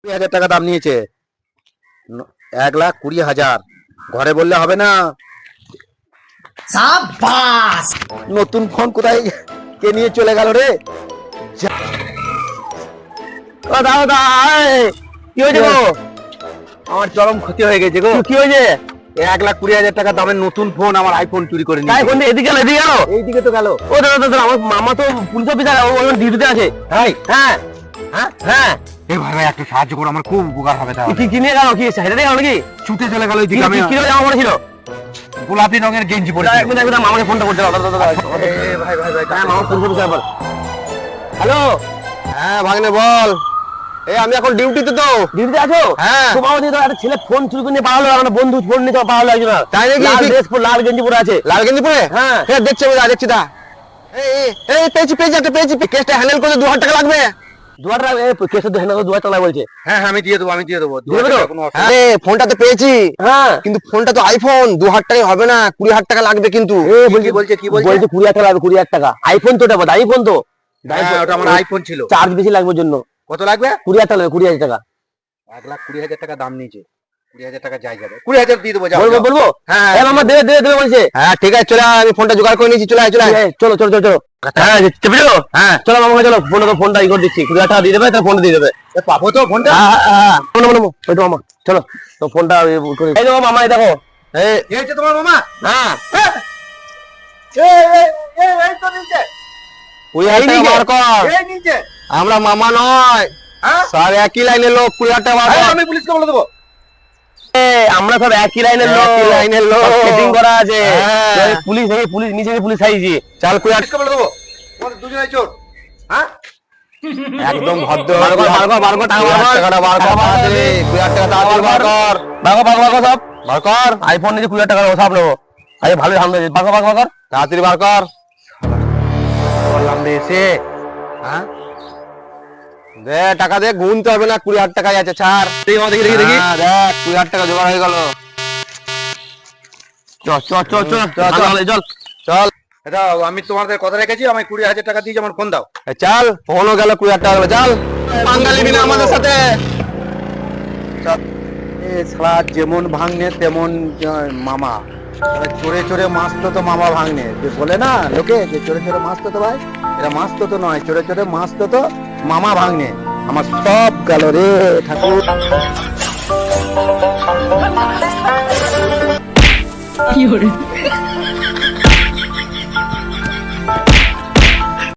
20,000 টাকা দাম নিয়েছে। 1,20,000 ঘরে বললে হবে না। সাবাস! নতুন ফোন কোথায় কে নিয়ে চলে গেল রে? দাদা কি হয়েছে গো? আমার চরম ক্ষতি হয়ে গেছে গো। কি হয়েছে? 1,20,000 টাকা দামের নতুন ফোন আমার আইফোন চুরি করে নিয়ে। ফোন এদিকে গেল, এদিকে গেল, এইদিকে তো গেল। ও দাদা আমার মামা তো পুলিশ অফিসার, ডিউটিতে আছে। ভাই হ্যাঁ হ্যাঁ হ্যাঁ, এই ভাই ভাই একটু সাহায্য করো, আমার খুব উপকার হবে। তাহলে কি নিয়ে গেল? কি হেঁটে গেল নাকি? ছুটে চলে গেল ওইদিকে। আমি কি জামা পড়েছিল? গোলাপি রঙের গেঞ্জি পরে। একদম মামাকে ফোনটা করতে দাও দাদা। ভাই ভাই ভাই হ্যাঁ, মামা পুলিশ অফিসার। হ্যালো, হ্যাঁ ভাগ্নে বল। এই আমি এখন ডিউটিতে তো। ডিউটিতে আছো? হ্যাঁ। তো মামা দিয়ে তো একটা ছেলে ফোন চুরি করে নিয়ে পালালো, আমার বন্ধু ফোন নিতে পালালো একজন। তাই নাকি? লাল ড্রেস পরে, লাল গেঞ্জি পরে আছে। লাল গেঞ্জি পরে? হ্যাঁ। হ্যাঁ দেখছি দেখছি দা। এই পেয়েছি কেসটা হ্যান্ডেল করতে 2,000 টাকা লাগবে। 2,000 টাকা কেসে দেখে না, 2,000 টাকা বলছে। হ্যাঁ আমি দিয়ে দেবো দিয়ে দেবো তো? আরে ফোনটা তো পেয়েছি, হ্যাঁ, কিন্তু ফোনটা তো আইফোন, 2,000 টাকায় হবে না, 20,000 টাকা লাগবে কিন্তু। বলছে 20,000 টাকা লাগবে, 20,000 টাকা। আইফোন তো ওটা আইফোন তো। হ্যাঁ, ওটা আমার আইফোন ছিল। চার্জ বেশি লাগবে জন্য। কত লাগবে? 20,000 টাকা লাগবে, 20,000 টাকা। 1,20,000 টাকা দাম নিয়েছে। 20,000 টাকা যাই যাবে। 20,000 দিয়ে দেবো। যাও, বলবো যাও। বলবো? হ্যাঁ এ মামা দেবে বলছে। হ্যাঁ ঠিক আছে, চলে আয়, আমি ফোনটা জোগাড় করে নিয়েছি। চলে আয় চলে আয়। চলো চলো চলো চলো। হ্যাঁ চেপে যাও। হ্যাঁ চলো মামা চলো, ফোনটা ই করে দিচ্ছি। 20,000 টাকা দিয়ে দেবে, তার ফোনটা দিয়ে দেবে। পাবো তো ফোনটা? ওই তো মামা চলো তো ফোনটা এই দেখো মামা, এই দেখো। এই হচ্ছে তোমার মামা? হ্যাঁ, এই তো নিচে। 20,000 টাকা বার কর। এই নিচে। আমরা মামা নয়, হ্যাঁ সব একই লাইনের লোক। 20,000 টাকা বার এই, কর। আমি পুলিশকে বলে দেবো। আমরা সব একই লাইনের লোক, একই লাইনের লোক। সেটিং করা আছে। হ্যাঁ। পুলিশ নিচে পুলিশ আইছি। চাল 20,000 পুলিশকে বলে দেবো তোমাদের দুজনে চোর। হ্যাঁ একদম ভদ্র। বার কর, বার কর, বার কর, টাকা বার কর। টাকাটা বার কর, টাকা বার কর। তাড়াতাড়ি। 20,000 টাকা তাড়াতাড়ি বার কর। বার কর সব। বার কর। আইফোন নিয়ে 20,000 টাকা সব নেবো। আরে ভালো ধান দিয়েছে। বার কর তাড়াতাড়ি বার কর। বললাম রে এসে। হ্যাঁ দে টাকা দে, গুনতে হবে না, 20,000 টাকাই আছে, ছাড়। দেখি দেখি দেখি। হ্যাঁ, দেখ 20,000 টাকা জোগাড় হয়ে গেল। চল চল। এটা আমি তোমাদের কথা রেখেছি, আমি 20,000 টাকা দিয়েছি, আমার ফোন দাও। চল, ফোনও গেল, 20,000 টাকা গেল। চল, বাঙালি বিনা আমাদের সাথে। শালা যেমন ভাঙনে তেমন মামা। চোরে চোরে মাস্ত তো মামা ভাঙনে, যে বলে না লোকে যে চোরে চোরে মাস্ত তো ভাই, এটা মাস্ত তো নয়, চোরে চোরে মাস্ত তো মামা ভাঙনে। আমার সব গেল রে ঠাকুর। কি হরে